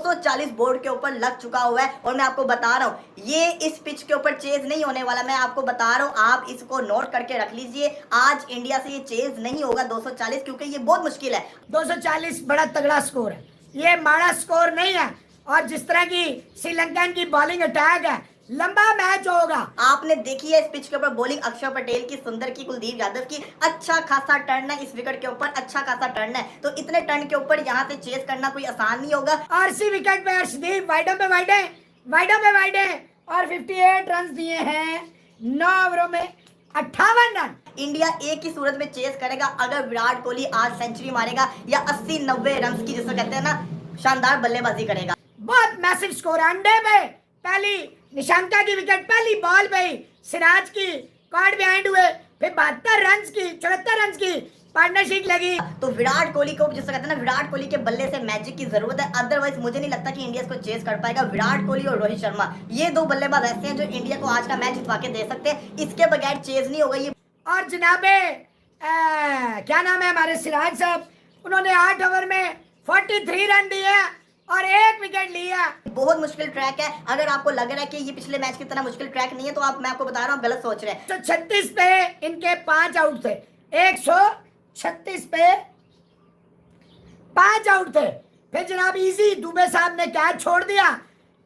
240 board के ऊपर लग चुका हुआ है। और मैं आपको बता रहा हूँ ये इस पिच के ऊपर चेज नहीं होने वाला। मैं आपको बता रहा हूँ, आप इसको नोट करके रख लीजिए। आज इंडिया से ये चेज नहीं होगा 240, क्योंकि ये बहुत मुश्किल है। 240 बड़ा तगड़ा स्कोर है, ये माड़ा स्कोर नहीं है। और जिस तरह की श्रीलंकन की बॉलिंग अटैक है, लंबा मैच होगा। आपने देखी है इस पिच के ऊपर बॉलिंग अक्षर पटेल की, सुंदर की, कुलदीप यादव की। अच्छा खासा टर्न है इस विकेट के ऊपर, अच्छा खासा टर्न है। तो इतने टर्न के ऊपर यहाँ से चेस करना कोई आसान नहीं होगा। आरसी विकेट पे अर्शदीप वाइडों पे वाइडे, वाइडों पे वाइडे, और 58 रन दिए हैं 9 ओवरों में 58 रन। इंडिया एक ही सूरत में चेस करेगा, अगर विराट कोहली आज सेंचुरी मारेगा या 80-90 रन की, जिसको कहते हैं ना, शानदार बल्लेबाजी करेगा। बहुत मैसिव स्कोर अंडे पे पहली निशांका की विकेट, पहली बॉल पे ही सिराज की कार्ड बिहाइंड हुए, फिर 72 रन की, 74 रन की पार्टनरशिप लगी। तो विराट कोहली को, जिसको कहते हैं ना, विराट कोहली के बल्ले से मैजिक की जरूरत है। अदरवाइज मुझे नहीं लगता कि इंडिया इसको चेस कर पाएगा। विराट कोहली और रोहित शर्मा, ये दो बल्लेबाज ऐसे हैं जो इंडिया को आज का मैच जितवा के दे सकते हैं। इसके बगैर चेस नहीं होगा ये। और जनाबे क्या नाम है हमारे सिराज साहब, उन्होंने 8 ओवर में 43 रन दिए और 1 विकेट लिया। बहुत मुश्किल ट्रैक है। अगर आपको लग रहा है कि ये पिछले मैच की तरह मुश्किल ट्रैक नहीं है, तो मैं आपको बता रहा हूँ, गलत सोच रहे हैं। तो 36 पे इनके 5 आउट थे, 136 पे 5 आउट थे। फिर जनाब इजी दुबे साहब ने कैच छोड़ दिया,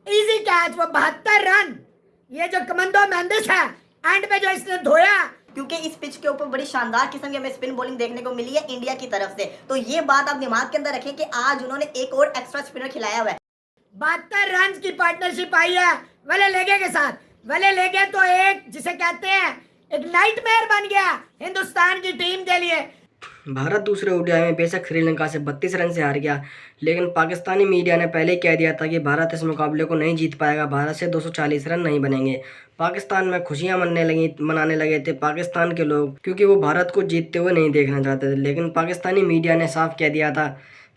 इजी कैच, वो 72 रन। ये जो कमंदो मेंडिस है एंड पे जो इसने धोया, क्योंकि इस पिच के ऊपर बड़ी शानदार किस्म की हमें स्पिन बॉलिंग देखने को मिली है इंडिया की तरफ से। तो ये बात आप दिमाग के अंदर रखें कि आज उन्होंने एक और एक्स्ट्रा स्पिनर खिलाया हुआ है। 72 रन की पार्टनरशिप आई है वले लेगे के साथ। वले लेगे तो एक, जिसे कहते हैं, एक नाइटमेयर बन गया हिंदुस्तान की टीम के लिए। भारत दूसरे ओडीआई में बेशक श्रीलंका से 32 रन से हार गया, लेकिन पाकिस्तानी मीडिया ने पहले ही कह दिया था कि भारत इस मुकाबले को नहीं जीत पाएगा, भारत से 240 रन नहीं बनेंगे। पाकिस्तान में खुशियां मनाने लगे थे पाकिस्तान के लोग, क्योंकि वो भारत को जीतते हुए नहीं देखना चाहते थे। लेकिन पाकिस्तानी मीडिया ने साफ कह दिया था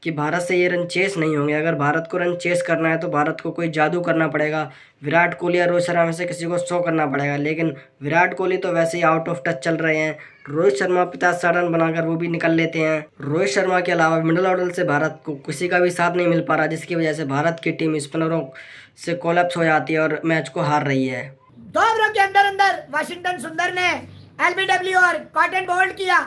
कि भारत से ये रन चेस नहीं होंगे। अगर भारत को रन चेस करना है तो भारत को कोई जादू करना पड़ेगा, विराट कोहली या रोहित शर्मा में से किसी को शो करना पड़ेगा। लेकिन विराट कोहली तो वैसे ही आउट ऑफ टच चल रहे हैं। रोहित शर्मा 50-60 रन बनाकर वो भी निकल लेते हैं। रोहित शर्मा के अलावा मिडिल ऑर्डर से भारत को किसी का भी साथ नहीं मिल पा रहा, जिसकी वजह से भारत की टीम स्पिनरों से कोलैप्स हो जाती है और मैच को हार रही है। 2 ओवरों के अंदर अंदर वाशिंगटन सुंदर ने एलबीडब्ल्यू और कॉटन बोल्ड किया,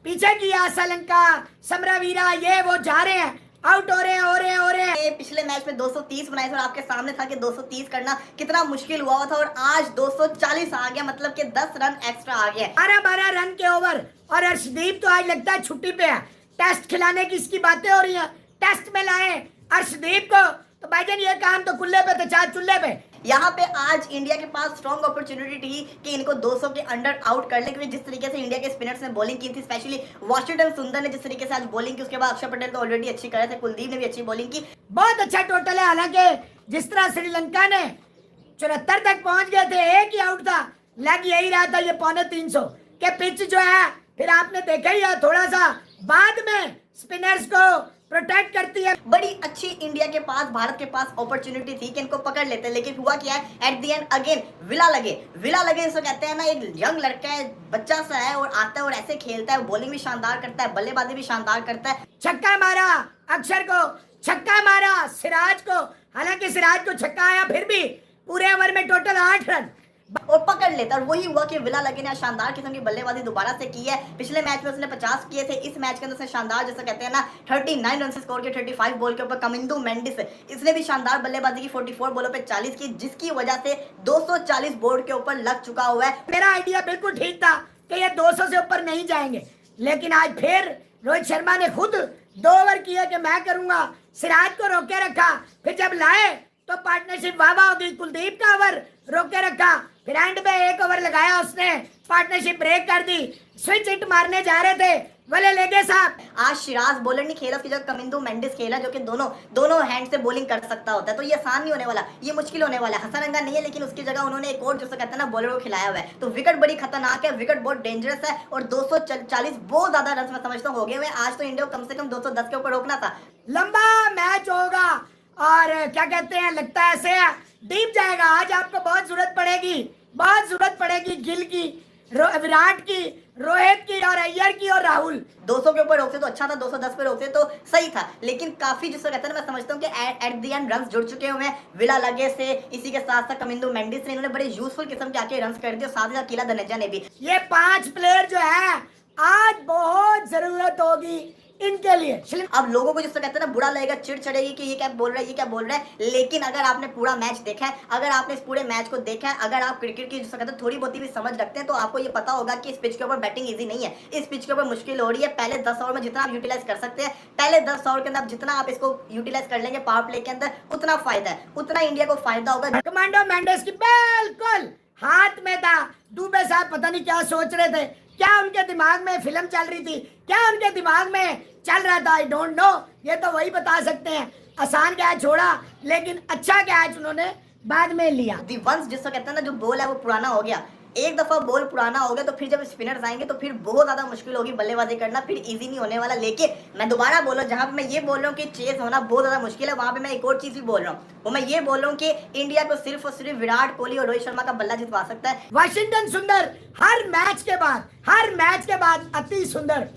पीछे किया श्रीलंका, समरावीरा, ये वो जा रहे हैं, आउट हो रहे हैं। पिछले मैच में 230 बनाए थे और आपके सामने था कि 230 करना कितना मुश्किल हुआ था, और आज 240 आ गया, मतलब कि 10 रन एक्स्ट्रा आ गया। 12 रन के ओवर। और अर्शदीप तो आज लगता है छुट्टी पे है, टेस्ट खिलाने की इसकी बातें हो रही हैं, टेस्ट में लाए अर्शदीप को। तो भाईजान ये काम तो कुल्ले पे थे, चाहे चुल्ले पे। यहाँ पे आज इंडिया के पास स्ट्रॉन्ग अपॉर्चुनिटी थी कि इनको 200 के अंडर आउट कर ले, क्योंकि जिस तरीके से इंडिया के स्पिनर्स ने बॉलिंग की थी, स्पेशली वाशिंगटन सुंदर ने जिस तरीके से आज बॉलिंग की, उसके बाद अक्षर पटेल तो ऑलरेडी अच्छी कर रहे थे, कुलदीप ने भी अच्छी बॉलिंग की। बहुत अच्छा टोटल है। हालांकि जिस तरह श्रीलंका ने 74 तक पहुंच गए थे, एक ही आउट था, लग यही रहा था ये 350 के पिच जो है। फिर आपने देखा ही है, थोड़ा सा बाद में स्पिनर्स को प्रोटेक्ट करती है। बड़ी अच्छी इंडिया के पास, भारत के पास अपॉर्चुनिटी थी कि इनको पकड़ लेते, लेकिन हुआ क्या है, at the end again villa लगे इसको कहते हैं ना। एक यंग लड़का है, बच्चा सा है, और आता है और ऐसे खेलता है, बॉलिंग भी शानदार करता है, बल्लेबाजी भी शानदार करता है। छक्का मारा अक्षर को, छक्का मारा सिराज को। हालांकि सिराज को छक्का आया, फिर भी पूरे ओवर में टोटल 8 रन और पकड़ लेता। और वही हुआ कि विला लगे ने शानदार किस्म की बल्लेबाजी दोबारा से की है। पिछले मैच में उसने 50 किए थे, इस मैच के अंदर उसने शानदार, जैसे कहते हैं ना, 39 रन से स्कोर किए 35 बॉल के ऊपर। कमिंदो मेंडिस, इसने भी शानदार बल्लेबाजी की, 44 बॉलों पे 40 की, जिसकी वजह से 240 बोर्ड के ऊपर लग चुका हुआ है। मेरा आइडिया बिल्कुल ठीक था कि ये 200 से ऊपर नहीं जाएंगे, लेकिन आज फिर रोहित शर्मा ने खुद 2 ओवर किए कि मैं करूंगा, सिराज को रोके रखा। फिर जब लाए तो पार्टनरशिप वाह हो गई, कुलदीप का ओवर रोके रखा, फिर एंड पे 1 ओवर लगाया उसने, पार्टनरशिप ब्रेक कर दी, स्विच हिट मारने जा रहे थे वले लेगे साहब। आज सिराज बॉलर नहीं खेला, उसकी जगह कमिंदो मेंडिस खेला, जो कि दोनों हैंड से बॉलिंग कर सकता होता है। तो ये आसान नहीं होने वाला, ये मुश्किल होने वाला है। हसरंगा नहीं है, लेकिन उसकी जगह उन्होंने एक और, जिसे कहते हैं ना, बॉलर को खिलाया हुआ है। तो विकेट बड़ी खतरनाक है, विकेट बहुत डेंजरस है, और 240 बहुत ज्यादा रन मैं समझता हूँ हो गए हुए। आज तो इंडिया को कम से कम 210 के ऊपर रोकना था। लंबा मैच होगा और क्या कहते हैं, लगता है ऐसे डीप जाएगा। आज आपको बहुत जरूरत पड़ेगी गिल की, विराट की, रोहित की और अय्यर की और राहुल। 200 के ऊपर रोकते तो अच्छा था, 210 पे रोकते तो सही था, लेकिन काफी जिसको कहते हैं ना, मैं समझता हूँ कि एट द एंड रन्स जुड़ चुके हुए हैं विला लगे से, इसी के साथ साथ कमिंदो मेंडिस ने, इन्होंने बड़े यूजफुल किस्म के आके रन्स कर दिए, और साथ ही साथ कीला धनेजा ने भी। ये 5 प्लेयर जो है आज बहुत जरूरत होगी इनके लिए। अब लोगों को जिससे कहते हैं ना बुरा लगेगा, चिढ़ चढ़ेगी कि ये क्या बोल रहा है, ये क्या बोल रहा है, लेकिन अगर आपने पूरा मैच देखा है, अगर आपने इस पूरे मैच को देखा है, अगर आप क्रिकेट की जिससे कहते हैं थोड़ी बहुत भी समझ रखते हैं, तो आपको ये पता होगा कि इस पिच के ऊपर बैटिंग इजी नहीं है, इस पिच के ऊपर मुश्किल हो रही है। पहले 10 ओवर में जितना आप यूटिलाइज कर सकते हैं, पहले 10 ओवर के अंदर जितना आप इसको यूटिलाइज कर लेंगे पावर प्ले के अंदर, उतना फायदा है, उतना इंडिया को फायदा होगा। कमांडो मेंडिस की बिल्कुल हाथ में था। दुबे साहब पता नहीं क्या सोच रहे थे, क्या उनके दिमाग में फिल्म चल रही थी, क्या उनके दिमाग में चल रहा था, आई डोंट नो, ये तो वही बता सकते हैं। आसान कैच छोड़ा, लेकिन अच्छा कैच उन्होंने बाद में लिया। दी वंस जिसको कहते हैं ना, जो बॉल है वो पुराना हो गया, एक दफा बॉल पुराना हो गया तो फिर जब स्पिनर्स आएंगे तो फिर बहुत ज्यादा मुश्किल होगी बल्लेबाजी करना, फिर इजी नहीं होने वाला। लेकिन मैं दोबारा बोल रहा हूँ, जहां पे मैं ये बोल रहा हूँ कि चेस होना बहुत ज्यादा मुश्किल है, वहां पे मैं एक और चीज भी बोल रहा हूँ, वो मैं ये बोल रहा हूँ कि इंडिया को सिर्फ और सिर्फ विराट कोहली और रोहित शर्मा का बल्ला जितवा सकता है। वाशिंगटन सुंदर हर मैच के बाद अति सुंदर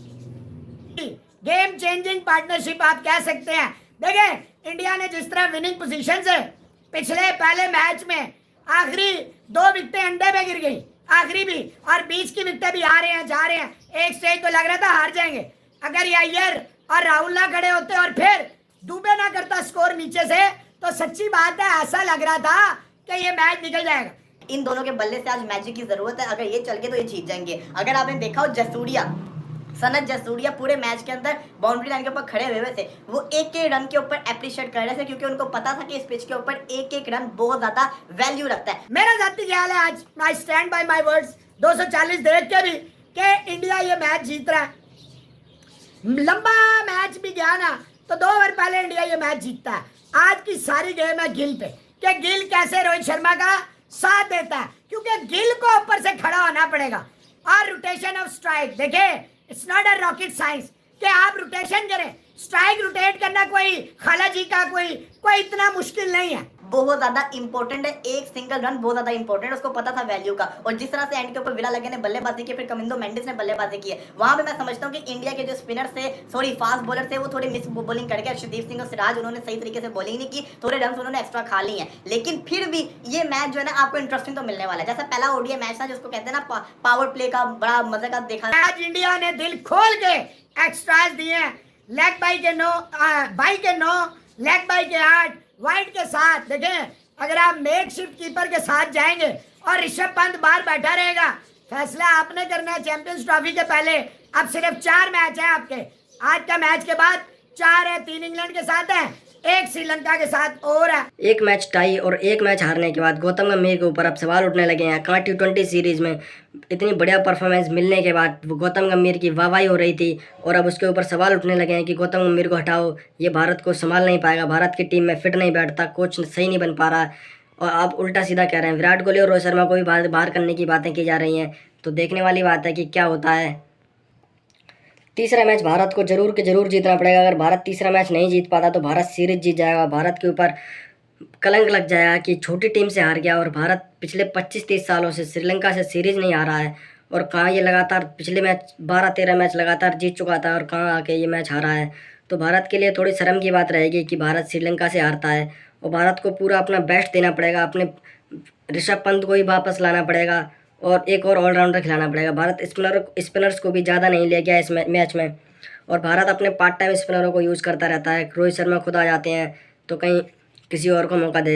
गेम चेंजिंग पार्टनरशिप आप कह सकते हैं। देखिए इंडिया ने जिस तरह विनिंग पोजीशन से पिछले पहले मैच में आखिरी 2 विकेटें अंडे पे गिर गई, आखिरी भी, और बीच की विकेटें भी आ रहे हैं जा रहे हैं। एक स्टेज तो लग रहा था हार जाएंगे, अगर ये अय्यर और राहुल ना खड़े होते और फिर दुबे ना करता स्कोर नीचे से, तो सच्ची बात है ऐसा लग रहा था कि ये मैच निकल जाएगा। इन दोनों के बल्ले से आज मैजिक की जरूरत है, अगर ये चल के तो ये जीत जाएंगे। अगर आपने देखा हो जसूरिया, सनत जसूरिया पूरे मैच के अंदर बाउंड्री लाइन के ऊपर खड़े हुए थे, वो एक एक रन के ऊपर अप्रिशिएट कर रहे थे, क्योंकि उनको पता था कि इस पिच के ऊपर एक एक रन बहुत ज्यादा वैल्यू रखता है। मेरा जाती ख्याल है, आज I stand by my words, 240 देख के भी कि इंडिया ये मैच जीत रहा है। लंबा मैच भी गया ना तो 2 ओवर पहले इंडिया ये मैच जीतता है। आज की सारी गेम है गिल पे, कि गिल कैसे रोहित शर्मा का साथ देता है, क्योंकि गिल को ऊपर से खड़ा होना पड़ेगा। और रोटेशन ऑफ स्ट्राइक, देखे it's not a rocket science कि आप रोटेशन करें, स्ट्राइक रोटेट करना कोई खाला जी का कोई इतना मुश्किल नहीं है, बहुत ज्यादा इंपॉर्टेंट है। एक सिंगल रन बहुत ज्यादा इंपॉर्टेंट है, उसको पता था वैल्यू का। और जिस तरह से एंड के ऊपर विला लगे ने बल्लेबाजी की, फिर कमिंदो मेंडिस ने बल्लेबाजी की है, वहां पे मैं समझता हूं कि इंडिया के जो स्पिनर थे, सॉरी फास्ट बॉलर थे, वो थोड़ी मिस बॉलिंग करके अर्शदीप सिंह और सिराज उन्होंने सही तरीके से बॉलिंग नहीं की, थोड़े रन उन्होंने एक्स्ट्रा खा लिए हैं। लेकिन फिर भी ये मैच जो है ना आपको इंटरेस्टिंग तो मिलने वाला है, जैसा पहला ओडीआई मैच था जिसको कहते हैं ना पावर प्ले का बड़ा मजे का देखा। आज इंडिया ने दिल खोल के एक्स्ट्रास दिए हैं, लेग बाई के 9, लेग बाई के 8, वाइड के 7। देखें अगर आप मेकशिफ्ट कीपर के साथ जाएंगे और ऋषभ पंत बाहर बैठा रहेगा, फैसला आपने करना है चैंपियंस ट्रॉफी के पहले। अब सिर्फ 4 मैच है आपके, आज का मैच के बाद 4 है, 3 इंग्लैंड के साथ है, 1 श्रीलंका के साथ और है। एक मैच टाई और एक मैच हारने के बाद गौतम गंभीर के ऊपर अब सवाल उठने लगे हैं। कहाँ T20 सीरीज में इतनी बढ़िया परफॉर्मेंस मिलने के बाद वो गौतम गंभीर की वाहवाही हो रही थी, और अब उसके ऊपर सवाल उठने लगे हैं कि गौतम गंभीर को हटाओ, ये भारत को संभाल नहीं पाएगा, भारत की टीम में फिट नहीं बैठता, कोच सही नहीं बन पा रहा। और आप उल्टा सीधा कह रहे हैं, विराट कोहली और रोहित शर्मा को भी बाहर करने की बातें की जा रही हैं। तो देखने वाली बात है कि क्या होता है। तीसरा मैच भारत को जरूर के जरूर जीतना पड़ेगा। अगर भारत तीसरा मैच नहीं जीत पाता तो भारत सीरीज जीत जाएगा, भारत के ऊपर कलंक लग जाएगा कि छोटी टीम से हार गया। और भारत पिछले 25-30 सालों से श्रीलंका से सीरीज नहीं हारा है, और कहाँ ये लगातार पिछले मैच 12-13 मैच लगातार जीत चुका था, और कहाँ आके ये मैच हारा है। तो भारत के लिए थोड़ी शर्म की बात रहेगी कि भारत श्रीलंका से हारता है, और भारत को पूरा अपना बेस्ट देना पड़ेगा, अपने ऋषभ पंत को ही वापस लाना पड़ेगा, और एक और ऑलराउंडर खिलाना पड़ेगा। भारत स्पिनर्स को भी ज़्यादा नहीं ले गया इस मैच में, और भारत अपने पार्ट टाइम स्पिनरों को यूज़ करता रहता है। रोहित शर्मा खुद आ जाते हैं तो कहीं किसी और को मौका दे।